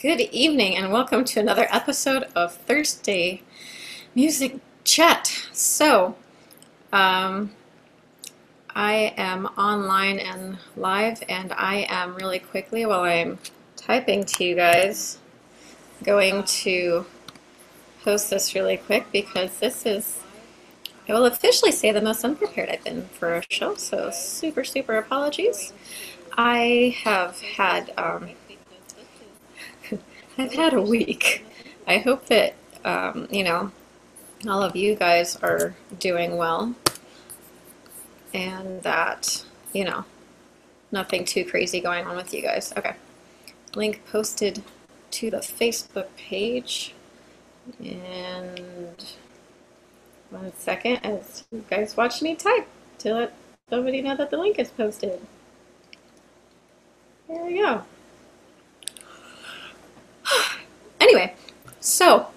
Good evening and welcome to another episode of Thursday Music Chat. Um, I am online and live, and I am really quickly, while I'm typing to you guys, going to post this really quick because this is, I will officially say, the most unprepared I've been for a show, so super apologies. I have had I've had a week. I hope that, all of you guys are doing well and that, nothing too crazy going on with you guys. Okay. Link posted to the Facebook page. And 1 second as you guys watch me type to let somebody know that the link is posted. There we go. Anyway, so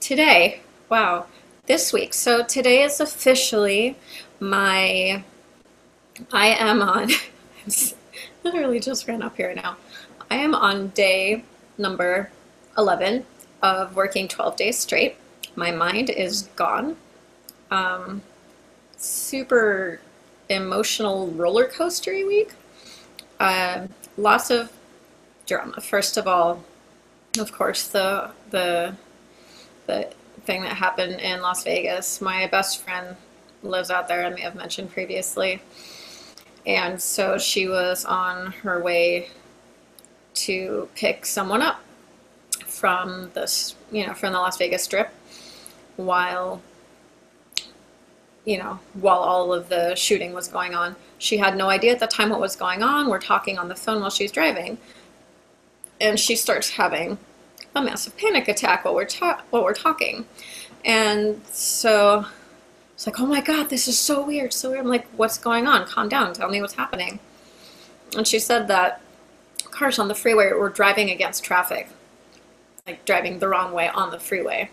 today, wow, this week. So today is officially I am on, literally just ran up here now. I am on day number 11 of working 12 days straight. My mind is gone. Super emotional roller coastery week. Lots of drama. First of all, of course, the thing that happened in Las Vegas. My best friend lives out there, I may have mentioned previously. And so she was on her way to pick someone up from this, from the Las Vegas Strip while all of the shooting was going on. She had no idea at the time what was going on. We're talking on the phone while she's driving. And she starts having a massive panic attack while we're talking. And so it's like, oh my God, this is so weird, so weird. I'm like, what's going on? Calm down, tell me what's happening. And she said that cars on the freeway were driving against traffic, like driving the wrong way on the freeway.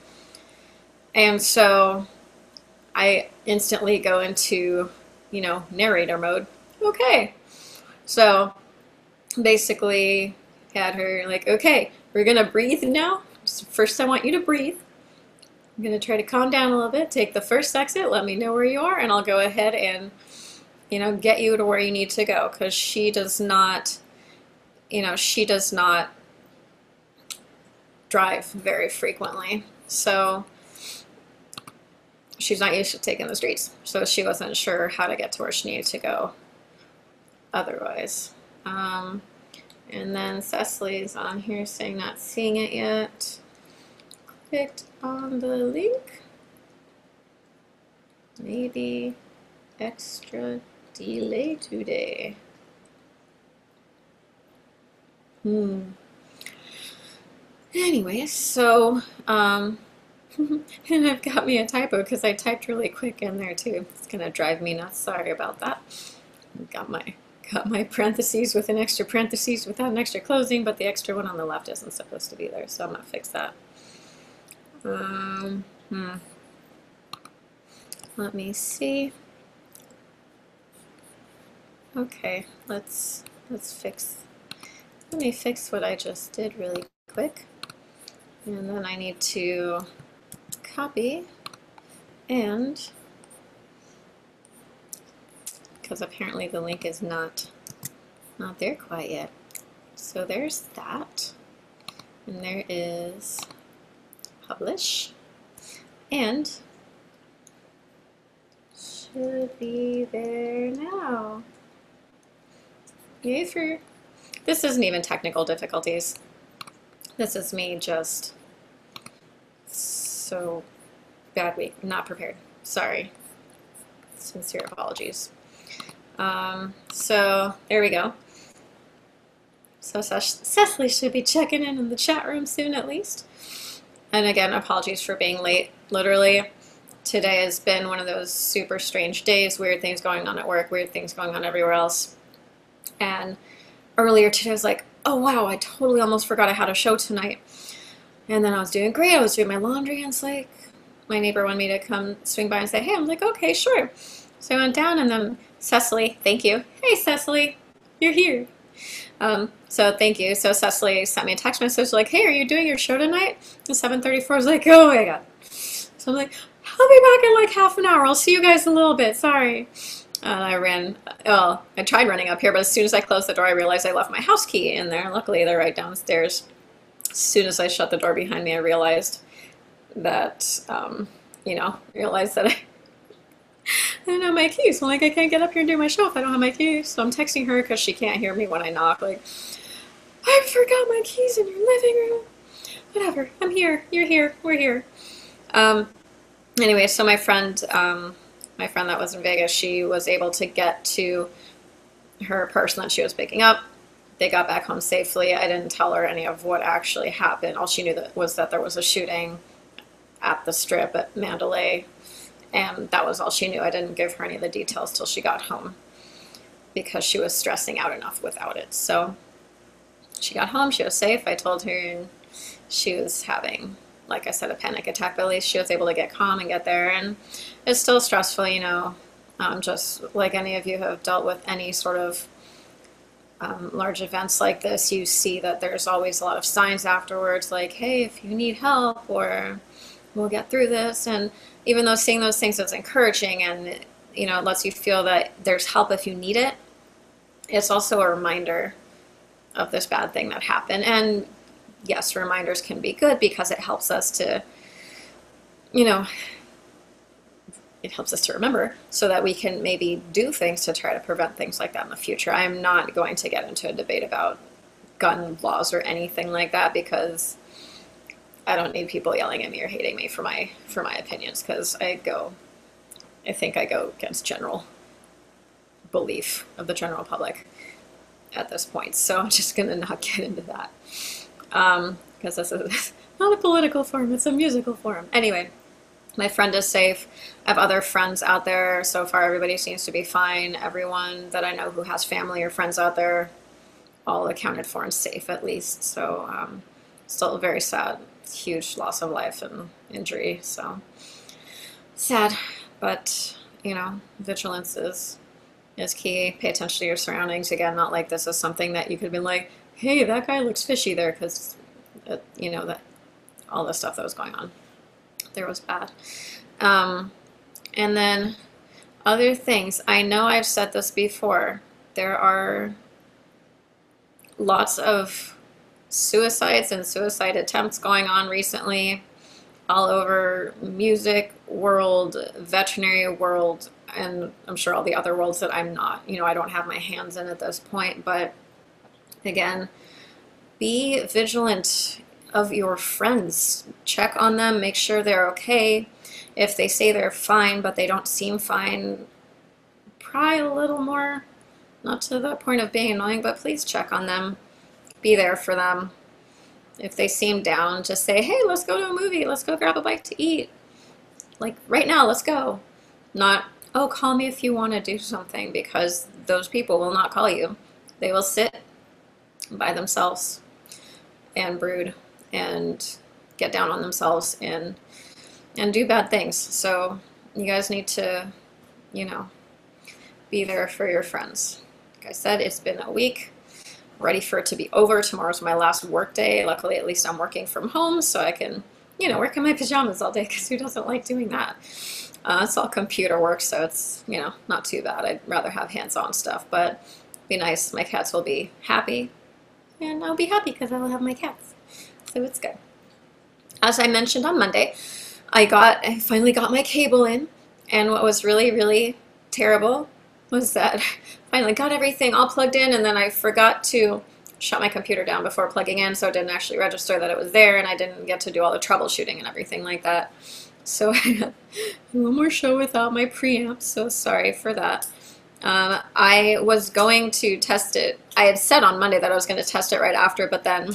And so I instantly go into, narrator mode. Okay. So basically had her like, okay, we're gonna breathe now. First, I want you to breathe. I'm gonna try to calm down a little bit. Take the first exit. Let me know where you are, and I'll go ahead and, get you to where you need to go. Because she does not, drive very frequently. So she's not used to taking the streets. So she wasn't sure how to get to where she needed to go otherwise. And then Cecily's on here saying not seeing it yet. Clicked on the link. Maybe extra delay today. Anyway, so, and I've got me a typo because I typed really quick in there too. It's gonna drive me nuts. Sorry about that. Got my parentheses with an extra parentheses without an extra closing, but the extra one on the left isn't supposed to be there, so I'm gonna fix that. Let me see. Okay, let me fix what I just did really quick. And then I need to copy and, because apparently the link is not there quite yet. So there's that. And there is publish. And should be there now. Yay for, this isn't even technical difficulties. This is me just so bad week, not prepared. Sorry. Sincere apologies. So there we go. So Cecily should be checking in the chat room soon at least. And again, apologies for being late. Literally, today has been one of those super strange days, weird things going on at work, weird things going on everywhere else. And earlier today I was like, oh wow, I totally almost forgot I had a show tonight. And then I was doing great, I was doing my laundry, and it's like, my neighbor wanted me to come swing by and say, hey, I'm like, okay, sure. So I went down, and then Cecily, thank you. Hey Cecily, you're here. So thank you. So Cecily sent me a text message like, "Hey, are you doing your show tonight?" At 7:34. I was like, "Oh my God." So I'm like, "I'll be back in like half an hour. I'll see you guys in a little bit. Sorry." And I ran, well, I tried running up here, but as soon as I closed the door, I realized I left my house key in there. Luckily, they're right downstairs. As soon as I shut the door behind me, I realized that, realized that I didn't have my keys. I'm like, I can't get up here and do my show if I don't have my keys. So I'm texting her because she can't hear me when I knock. Like, I forgot my keys in your living room. Whatever. I'm here. You're here. We're here. Um, anyway, so my friend that was in Vegas, she was able to get to her person that she was picking up. They got back home safely. I didn't tell her any of what actually happened. All she knew was that there was a shooting at the Strip at Mandalay, and that was all she knew. I didn't give her any of the details till she got home because she was stressing out enough without it. So she got home, she was safe. I told her, and she was having, like I said, a panic attack, but at least she was able to get calm and get there. And it's still stressful, just like any of you have dealt with any sort of large events like this. You see that there's always a lot of signs afterwards, like, hey, if you need help, or we'll get through this. And even though seeing those things is encouraging and, it lets you feel that there's help if you need it, it's also a reminder of this bad thing that happened. And yes, reminders can be good because it helps us to, it helps us to remember so that we can maybe do things to try to prevent things like that in the future. I'm not going to get into a debate about gun laws or anything like that because I don't need people yelling at me or hating me for my opinions, because I think I go against general belief of the general public at this point. So I'm just going to not get into that. Because this is not a political forum, it's a musical forum. Anyway, my friend is safe. I have other friends out there. So far, everybody seems to be fine. Everyone that I know who has family or friends out there, all accounted for and safe at least. So still very sad, huge loss of life and injury. So sad, but vigilance is key. Pay attention to your surroundings. Again, not like this is something that you could be like, hey, that guy looks fishy there, because that all the stuff that was going on there was bad. And then other things. I know I've said this before. There are lots of suicides and suicide attempts going on recently all over music world, veterinary world, and I'm sure all the other worlds that I'm not, I don't have my hands in at this point. But again, be vigilant of your friends. Check on them, make sure they're okay. If they say they're fine but they don't seem fine, pry a little more. Not to the point of being annoying, but please check on them. Be there for them. If they seem down, just say, hey, let's go to a movie, let's go grab a bite to eat. Like right now, let's go. Not, oh, call me if you want to do something, because those people will not call you. They will sit by themselves and brood and get down on themselves and do bad things. So you guys need to, be there for your friends. Like I said, it's been a week. Ready for it to be over. Tomorrow's my last work day. Luckily, at least I'm working from home, so I can, work in my pajamas all day, because who doesn't like doing that? It's all computer work, so it's, not too bad. I'd rather have hands-on stuff, but be nice. My cats will be happy, and I'll be happy because I will have my cats. So it's good. As I mentioned on Monday, I finally got my cable in, and what was really, really terrible was that I finally got everything all plugged in, and then I forgot to shut my computer down before plugging in, so it didn't actually register that it was there, and I didn't get to do all the troubleshooting and everything like that. So I had one more show without my preamp, so sorry for that. I was going to test it. I had said on Monday that I was going to test it right after, but then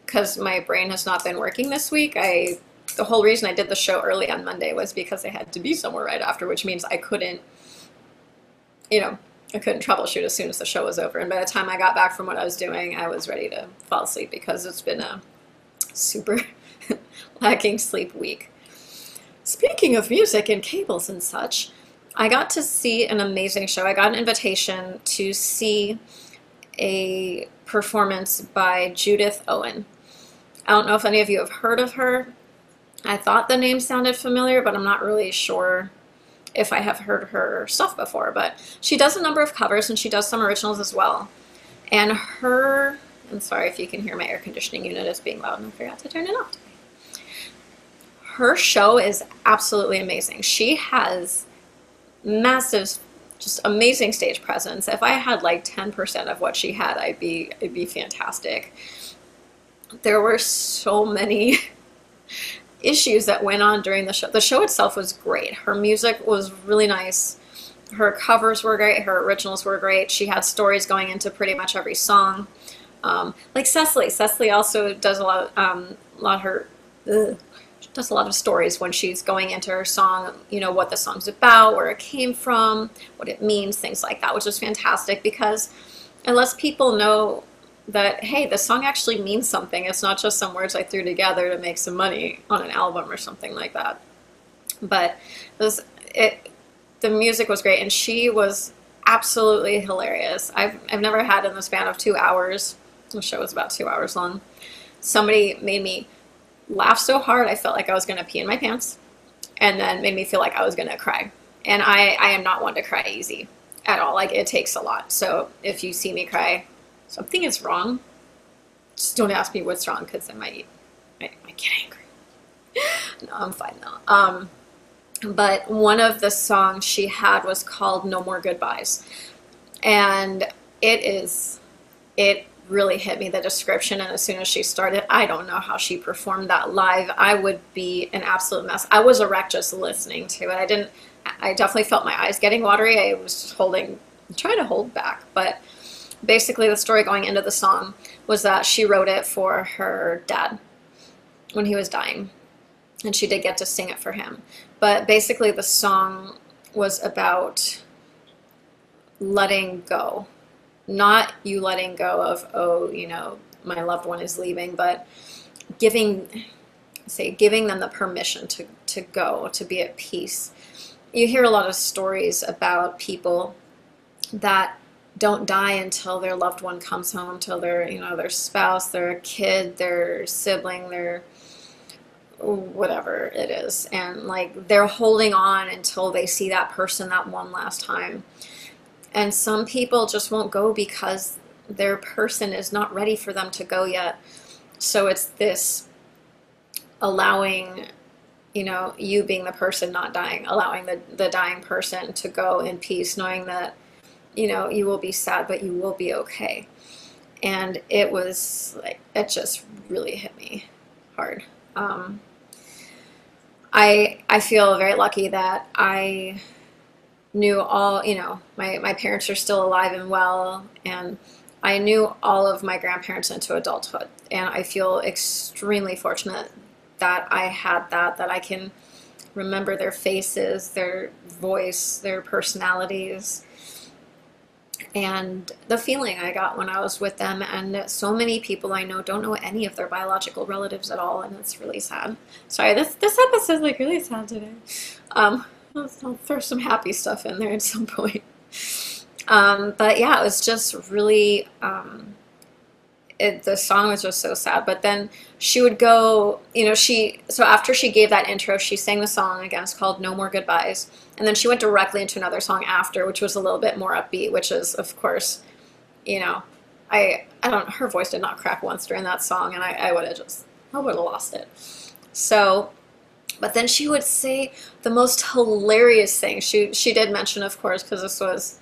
because my brain has not been working this week, the whole reason I did the show early on Monday was because I had to be somewhere right after, which means I couldn't, I couldn't troubleshoot as soon as the show was over. And by the time I got back from what I was doing, I was ready to fall asleep, because it's been a super lacking sleep week. Speaking of music and cables and such, I got to see an amazing show. I got an invitation to see a performance by Judith Owen. I don't know if any of you have heard of her. I thought the name sounded familiar, but I'm not really sure if I have heard her stuff before. But she does a number of covers, and she does some originals as well. And her, I'm sorry if you can hear my air conditioning unit is being loud, and I forgot to turn it off today. Her show is absolutely amazing. She has massive, just amazing stage presence. If I had like 10% of what she had, it'd be fantastic. There were so many issues that went on during the show. The show itself was great. Her music was really nice. Her covers were great. Her originals were great. She had stories going into pretty much every song. Like Cecily. Cecily also does a lot of her. She does a lot of stories when she's going into her song. You know what the song's about, where it came from, what it means, things like that, which is fantastic because it lets people know that, hey, the song actually means something. It's not just some words I threw together to make some money on an album or something like that. But the music was great, and she was absolutely hilarious. I've never had in the span of 2 hours, the show was about 2 hours long, somebody made me laugh so hard I felt like I was going to pee in my pants, and then made me feel like I was going to cry. And I am not one to cry easy at all. Like, it takes a lot. So if you see me cry, something is wrong. Just don't ask me what's wrong, because I might get angry. No, I'm fine now. But one of the songs she had was called No More Goodbyes. And it really hit me, the description, and as soon as she started, I don't know how she performed that live. I would be an absolute mess. I was a wreck just listening to it. I definitely felt my eyes getting watery. I was just trying to hold back. But basically the story going into the song was that she wrote it for her dad when he was dying, and she did get to sing it for him. But basically the song was about letting go. Not you letting go of, oh, you know, my loved one is leaving, but giving them the permission to go, to be at peace. You hear a lot of stories about people that don't die until their loved one comes home, till their spouse, their kid, their sibling, their whatever it is. And like, they're holding on until they see that person that one last time. And some people just won't go because their person is not ready for them to go yet. So it's this allowing, you being the person not dying, allowing the dying person to go in peace, knowing that, you will be sad, but you will be okay. And it was like, it just really hit me hard. I feel very lucky that I knew all, my parents are still alive and well, and I knew all of my grandparents into adulthood. And I feel extremely fortunate that I had that I can remember their faces, their voice, their personalities, and the feeling I got when I was with them. And so many people I know don't know any of their biological relatives at all, and it's really sad. Sorry, this episode's like really sad today. I'll throw some happy stuff in there at some point. But yeah, it was just really, the song was just so sad. But then she would go, so after she gave that intro, she sang the song again. It's called No More Goodbyes. And then she went directly into another song after, which was a little bit more upbeat, which is, of course, her voice did not crack once during that song, and I would have lost it. So, but then she would say the most hilarious thing. She did mention, of course, because this was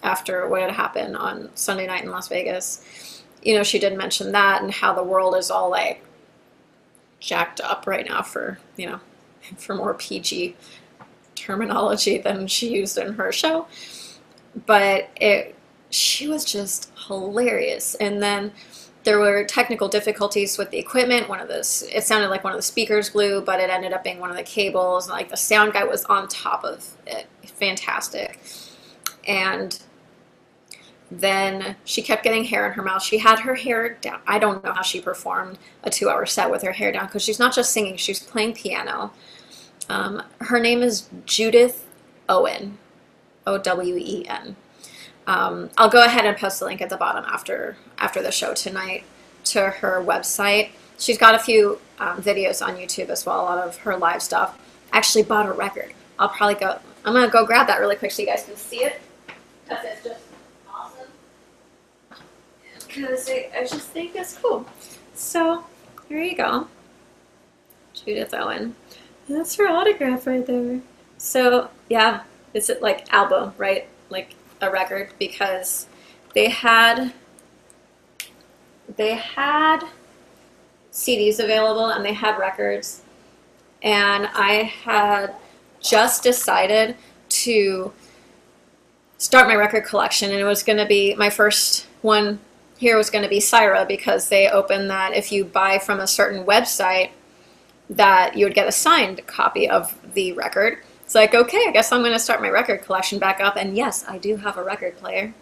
after what had happened on Sunday night in Las Vegas. She did mention that, and how the world is all like jacked up right now for more PG terminology than she used in her show. But she was just hilarious. And then there were technical difficulties with the equipment. It sounded like one of the speakers blew, but it ended up being one of the cables. And like, the sound guy was on top of it. Fantastic. And then she kept getting hair in her mouth. She had her hair down. I don't know how she performed a 2-hour set with her hair down, because she's not just singing, she's playing piano. Her name is Judith Owen, Owen. I'll go ahead and post the link at the bottom after the show tonight to her website. She's got a few videos on YouTube as well, a lot of her live stuff. I actually bought a record. I'm gonna go grab that really quick so you guys can see it. Because it's just awesome. Because I just think it's cool. So, here you go. Judith Owen. That's her autograph right there. So, yeah, it's like album, right? Like a record, because they had CDs available and they had records, and I had just decided to start my record collection, and it was going to be my first one here was going to be Syra, because they opened that if you buy from a certain website that you would get a signed copy of the record. It's like, okay, I guess I'm going to start my record collection back up. And yes, I do have a record player.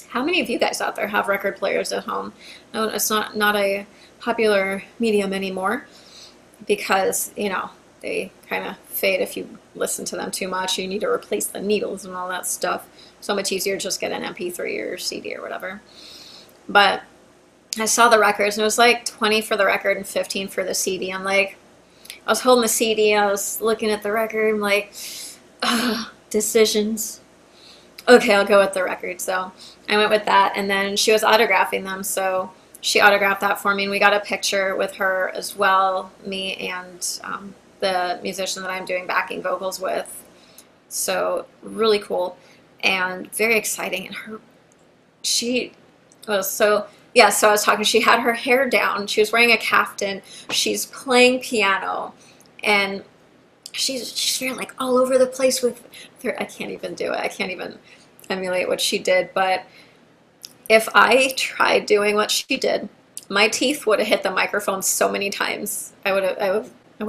How many of you guys out there have record players at home? No, it's not a popular medium anymore, because, you know, they kind of fade if you listen to them too much. You need to replace the needles and all that stuff. So much easier to just get an MP3 or CD or whatever. But I saw the records, and it was like 20 for the record and 15 for the CD. I'm like, I was holding the CD, I was looking at the record, I'm like, decisions. Okay, I'll go with the record. So I went with that, and then she was autographing them, so she autographed that for me, and we got a picture with her as well, me and the musician that I'm doing backing vocals with. So really cool and very exciting. And she was so, yeah, so I was talking, she had her hair down, she was wearing a caftan, she's playing piano, and she's very like all over the place with her. I can't even do it. I can't even emulate what she did. But if I tried doing what she did, my teeth would have hit the microphone so many times. I would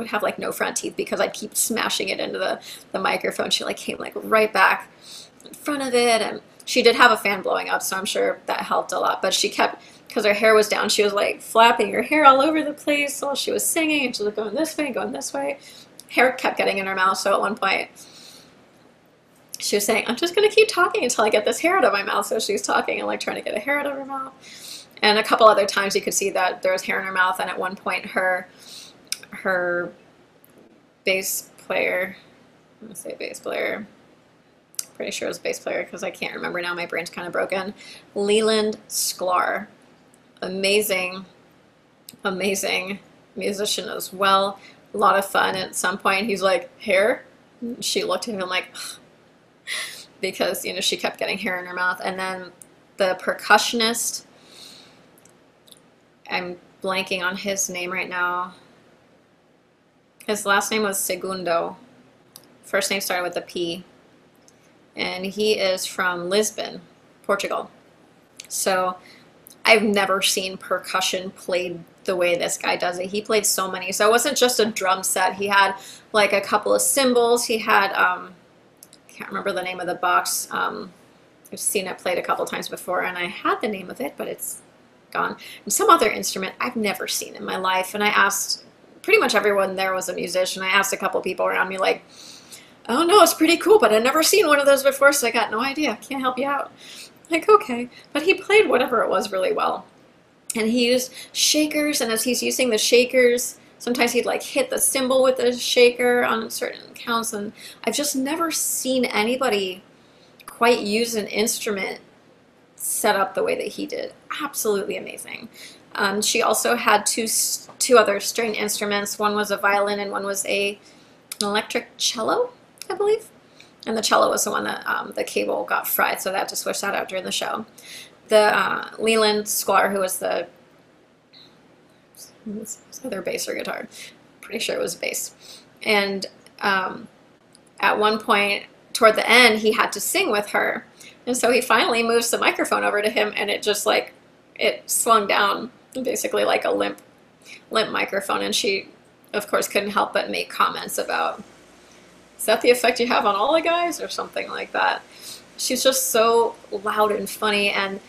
have like no front teeth, because I'd keep smashing it into the microphone. She like came like right back in front of it, and she did have a fan blowing up, so I'm sure that helped a lot. But she kept, because her hair was down, she was like flapping her hair all over the place while she was singing, and she was going this way, going this way. Hair kept getting in her mouth, so at one point she was saying, I'm just going to keep talking until I get this hair out of my mouth. So she was talking and like trying to get a hair out of her mouth. And a couple other times you could see that there was hair in her mouth, and at one point her bass player, I'm going to say bass player, pretty sure it was bass player because I can't remember now, my brain's kind of broken, Leland Sklar, amazing musician as well, a lot of fun. At some point he's like, hair? And she looked at him like, ugh, because, you know, she kept getting hair in her mouth. And then the percussionist, I'm blanking on his name right now. His last name was Segundo. First name started with a P. And he is from Lisbon, Portugal. So I've never seen percussion played the way this guy does it. He played so many. So it wasn't just a drum set. He had like a couple of cymbals. He had, I can't remember the name of the box. I've seen it played a couple times before, and I had the name of it, but it's gone. And some other instrument I've never seen in my life. And I asked, pretty much everyone there was a musician. I asked a couple people around me like, oh no, it's pretty cool, but I've never seen one of those before, so I got no idea. Can't help you out. Like, okay. But he played whatever it was really well. And he used shakers, and as he's using the shakers, sometimes he'd like hit the cymbal with the shaker on certain counts, and I've just never seen anybody quite use an instrument set up the way that he did. Absolutely amazing. She also had two other string instruments. One was a violin and one was an electric cello, I believe. And the cello was the one that the cable got fried, so they had to switch that out during the show. The Leland Sklar, who was their bass or guitar, pretty sure it was bass. And at one point, toward the end, he had to sing with her. And so he finally moves the microphone over to him, and it just like, it swung down, basically like a limp microphone. And she, of course, couldn't help but make comments about, is that the effect you have on all the guys, or something like that. She's just so loud and funny, and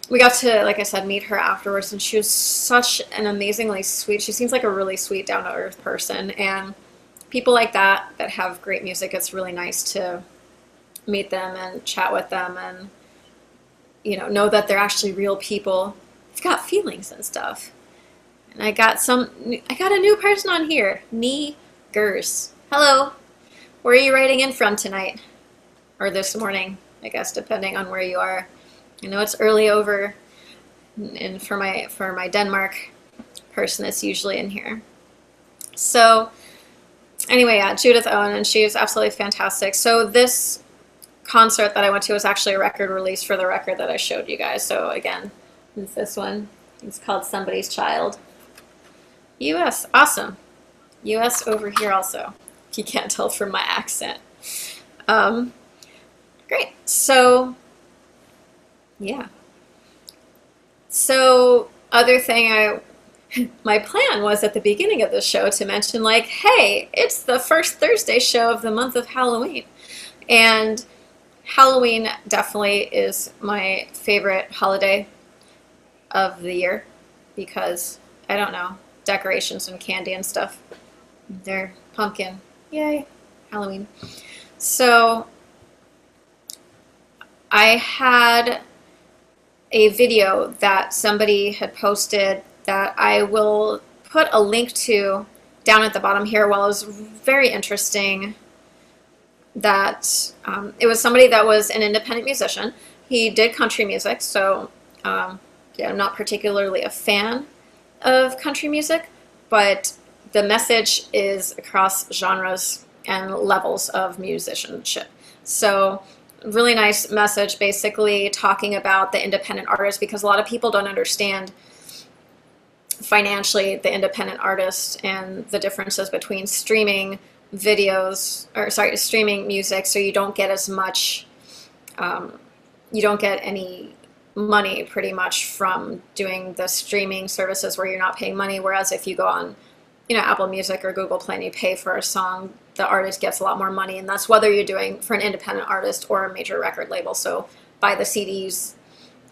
we got to, like I said, meet her afterwards, and she was such an amazingly sweet, she seems like a really sweet, down-to-earth person, and people like that have great music, it's really nice to meet them and chat with them, and know that they're actually real people. They've got feelings and stuff. And I got a new person on here, Nee Gers. Hello. Where are you writing in from tonight? Or this morning, I guess, depending on where you are. I know it's early over, and for my Denmark person, it's usually in here. So anyway, yeah, Judith Owen, and she is absolutely fantastic. So this concert that I went to was actually a record release for the record that I showed you guys. So again, it's this one. It's called Somebody's Child. US, awesome. US over here also, if you can't tell from my accent. Great. So yeah. So other thing my plan was at the beginning of the show to mention, like, hey, it's the first Thursday show of the month of Halloween. And Halloween definitely is my favorite holiday of the year because, I don't know, decorations and candy and stuff. They're pumpkin. Yay, Halloween. So I had a video that somebody had posted that I will put a link to down at the bottom here. Well, it was very interesting that it was somebody that was an independent musician. He did country music, so yeah, I'm not particularly a fan of country music, but the message is across genres and levels of musicianship. So really nice message, basically talking about the independent artist, because a lot of people don't understand financially the independent artist and the differences between streaming videos, or sorry, streaming music, so you don't get as much, you don't get any money pretty much from doing the streaming services where you're not paying money, whereas if you go on, Apple Music or Google Play and you pay for a song, the artist gets a lot more money, and that's whether you're doing for an independent artist or a major record label. So buy the CDs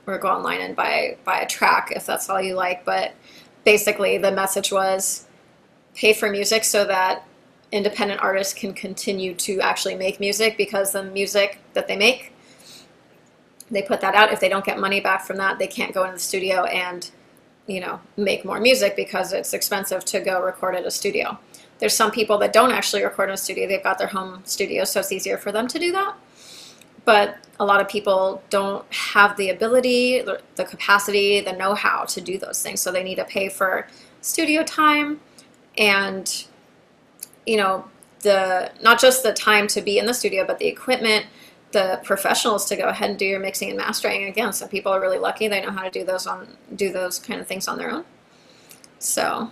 or go online and buy a track if that's all you like. But basically the message was pay for music so that independent artists can continue to actually make music, because the music that they make, they put that out. If they don't get money back from that, they can't go into the studio and make more music because it's expensive to go record at a studio. There's some people that don't actually record in a studio. They've got their home studio, so it's easier for them to do that. But a lot of people don't have the ability, the capacity, the know-how to do those things. So they need to pay for studio time and, not just the time to be in the studio, but the equipment, the professionals to go ahead and do your mixing and mastering. Again, some people are really lucky; they know how to do those kind of things on their own. So,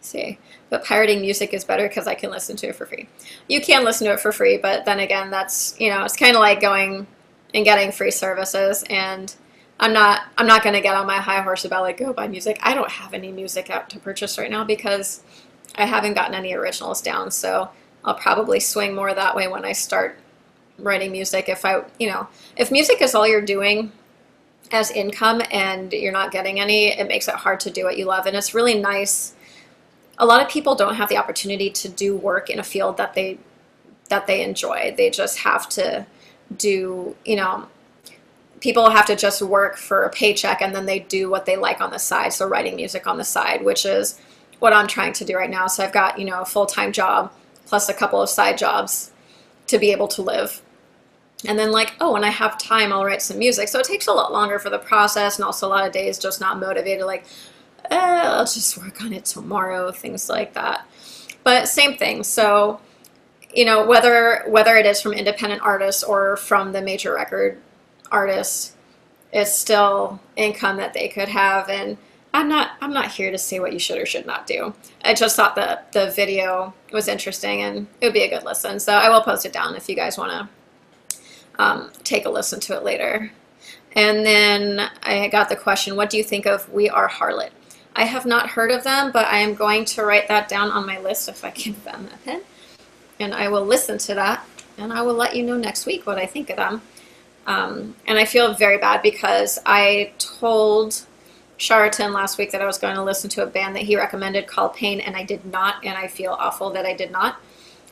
see, but pirating music is better because I can listen to it for free. You can listen to it for free, but then again, that's it's kind of like going and getting free services. And I'm not going to get on my high horse about like, go buy music. I don't have any music out to purchase right now because I haven't gotten any originals down. So I'll probably swing more that way when I start writing music. If music is all you're doing as income and you're not getting any, it makes it hard to do what you love. And it's really nice. A lot of people don't have the opportunity to do work in a field that they enjoy. They just have to do, people have to just work for a paycheck and then they do what they like on the side. So writing music on the side, which is what I'm trying to do right now. So I've got, a full-time job plus a couple of side jobs to be able to live. And then when I have time, I'll write some music. So it takes a lot longer for the process, and also a lot of days just not motivated, I'll just work on it tomorrow, things like that. But same thing. So, whether it is from independent artists or from the major record artists, it's still income that they could have. And I'm not here to say what you should or should not do. I just thought that the video was interesting and it would be a good listen. So I will post it down if you guys want to take a listen to it later. And then I got the question, what do you think of We Are Harlot? I have not heard of them, but I am going to write that down on my list if I can find that pen. And I will listen to that, and I will let you know next week what I think of them. And I feel very bad because I told Sharaton last week that I was going to listen to a band that he recommended called Pain, and I did not, and I feel awful that I did not.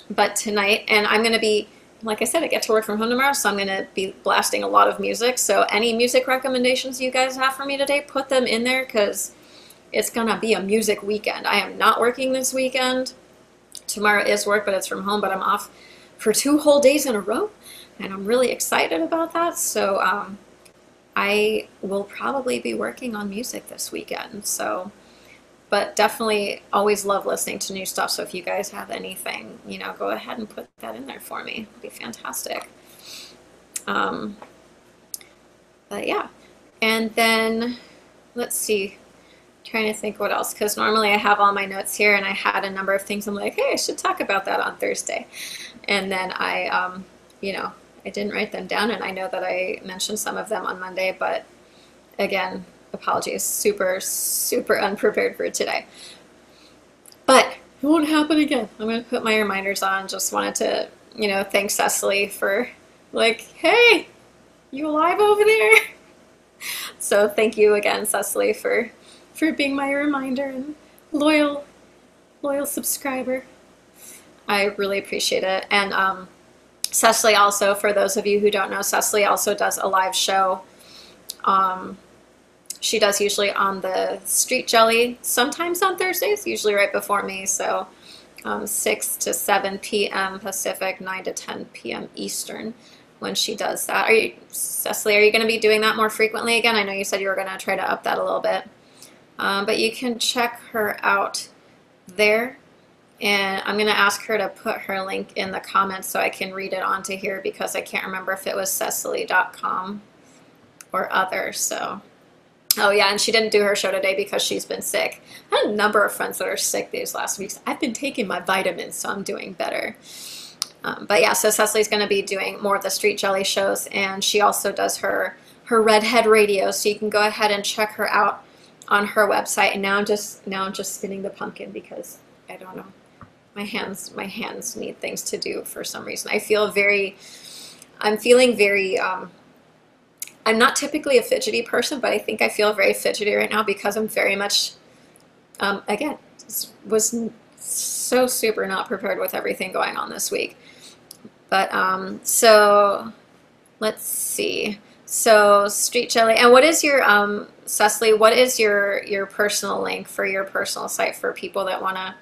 But tonight, and I'm going to be like I said, I get to work from home tomorrow, so I'm going to be blasting a lot of music. So any music recommendations you guys have for me today, put them in there because it's going to be a music weekend. I am not working this weekend. Tomorrow is work, but it's from home, but I'm off for 2 whole days in a row, and I'm really excited about that. So I will probably be working on music this weekend. So, but definitely always love listening to new stuff. So if you guys have anything, you know, go ahead and put that in there for me. It'd be fantastic. But yeah, and then let's see. Trying to think what else, because normally I have all my notes here, and I had a number of things I'm like, hey, I should talk about that on Thursday, and then I you know, I didn't write them down, and I know that I mentioned some of them on Monday, but again, apologies, super unprepared for today, but it won't happen again. I'm going to put my reminders on. Just wanted to, you know, thank Cecily for like, hey, you alive over there? So thank you again, Cecily, for being my reminder and loyal subscriber. I really appreciate it. And Cecily also, for those of you who don't know, Cecily also does a live show. She does usually on the Street Jelly, sometimes on Thursdays, usually right before me. So 6 to 7 p.m. Pacific, 9 to 10 p.m. Eastern when she does that. Cecily, are you going to be doing that more frequently again? I know you said you were going to try to up that a little bit. But you can check her out there, and I'm going to ask her to put her link in the comments so I can read it onto here, because I can't remember if it was Cecily.com or other. So, oh yeah, and she didn't do her show today because she's been sick. I had a number of friends that are sick these last weeks. I've been taking my vitamins, so I'm doing better. But yeah, so Cecily's going to be doing more of the Street Jelly shows, and she also does her Redhead Radio, so you can go ahead and check her out on her website. And now I'm just spinning the pumpkin because I don't know, my hands need things to do for some reason. I'm feeling very I'm not typically a fidgety person, but I think I feel very fidgety right now because I'm very much again, was so super not prepared with everything going on this week. But so let's see. So Street Jelly, and what is your Cecily, what is your personal link for your personal site for people that want to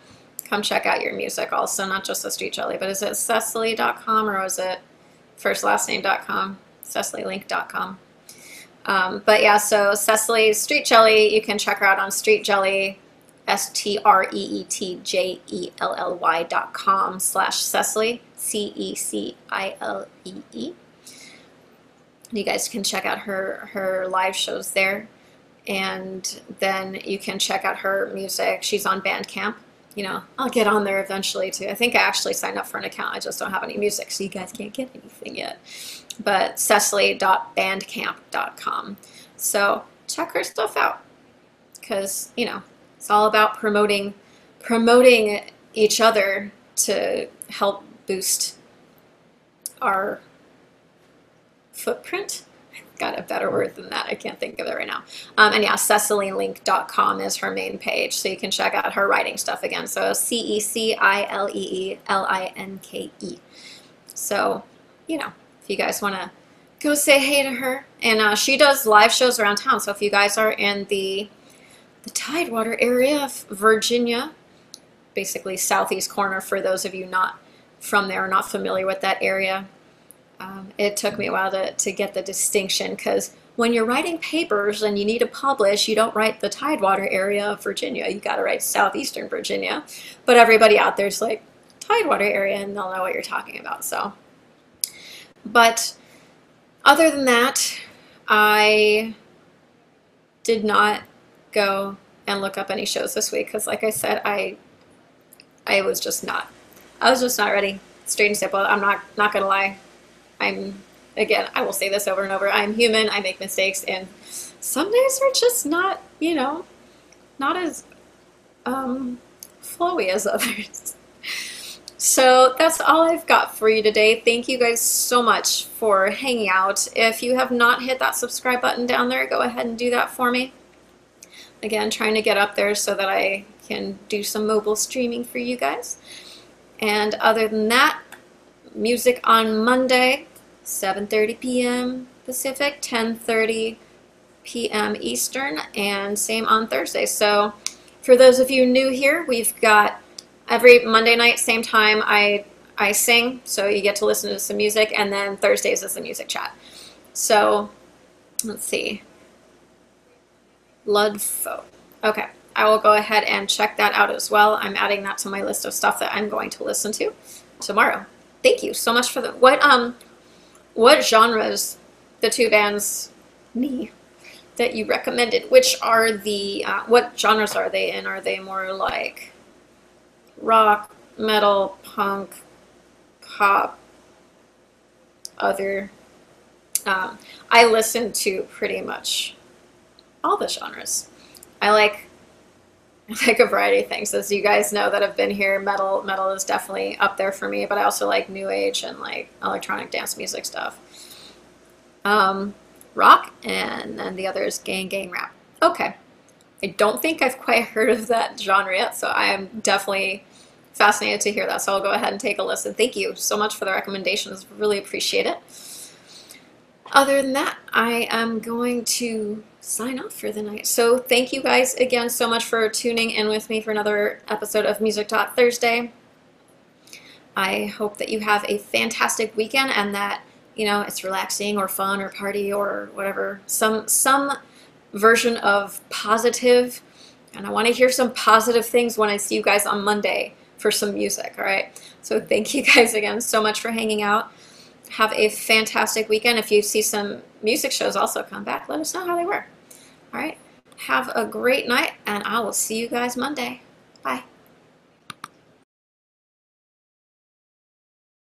come check out your music also, not just the Street Jelly, but is it Cecily.com or is it firstlastname.com, CecilyLink.com? But yeah, so Cecily Street Jelly, you can check her out on Street Jelly, StreetJelly.com/Cecily, CECILEE. You guys can check out her live shows there, and then you can check out her music. She's on Bandcamp. You know, I'll get on there eventually too. I think I actually signed up for an account. I just don't have any music, so you guys can't get anything yet. But Cecily.bandcamp.com. So check her stuff out, because you know it's all about promoting each other to help boost our footprint. Got a better word than that. I can't think of it right now. And yeah, CecilyLink.com is her main page, so you can check out her writing stuff again. So CECILEELINKE. So, you know, if you guys want to go say hey to her. And she does live shows around town. So if you guys are in the Tidewater area of Virginia, basically southeast corner for those of you not from there or not familiar with that area, it took me a while to get the distinction, because when you're writing papers and you need to publish, you don't write the Tidewater area of Virginia. You got to write southeastern Virginia. But everybody out there's like Tidewater area, and they'll know what you're talking about. So, but other than that, I did not go and look up any shows this week because, like I said, I was just not ready. Straight and simple. I'm not gonna lie. Again, I will say this over and over, I'm human, I make mistakes, and some days are just not, you know, not as flowy as others. So that's all I've got for you today. Thank you guys so much for hanging out. If you have not hit that subscribe button down there, go ahead and do that for me. Again, trying to get up there so that I can do some mobile streaming for you guys. And other than that, music on Monday, 7:30 p.m. Pacific, 10:30 p.m. Eastern, and same on Thursday. So for those of you new here, we've got every Monday night, same time, I sing, so you get to listen to some music, and then Thursdays is the music chat. So let's see. Ludfo. Okay, I will go ahead and check that out as well. I'm adding that to my list of stuff that I'm going to listen to tomorrow. Thank you so much for the what genres the two bands that you recommended? Which are the what genres are they in? Are they more like rock, metal, punk, pop, other? I listen to pretty much all the genres. I like a variety of things. As you guys know that have been here, metal is definitely up there for me, but I also like new age and like electronic dance music stuff. Rock, and then the other is gang rap. Okay. I don't think I've quite heard of that genre yet, so I am definitely fascinated to hear that. So I'll go ahead and take a listen. Thank you so much for the recommendations. Really appreciate it. Other than that, I am going to sign off for the night. So thank you guys again so much for tuning in with me for another episode of Music Talk Thursday. I hope that you have a fantastic weekend and that, you know, it's relaxing or fun or party or whatever. Some version of positive. And I want to hear some positive things when I see you guys on Monday for some music, all right? So thank you guys again so much for hanging out. Have a fantastic weekend. If you see some music shows also come back, let us know how they were. All right. Have a great night, and I will see you guys Monday. Bye.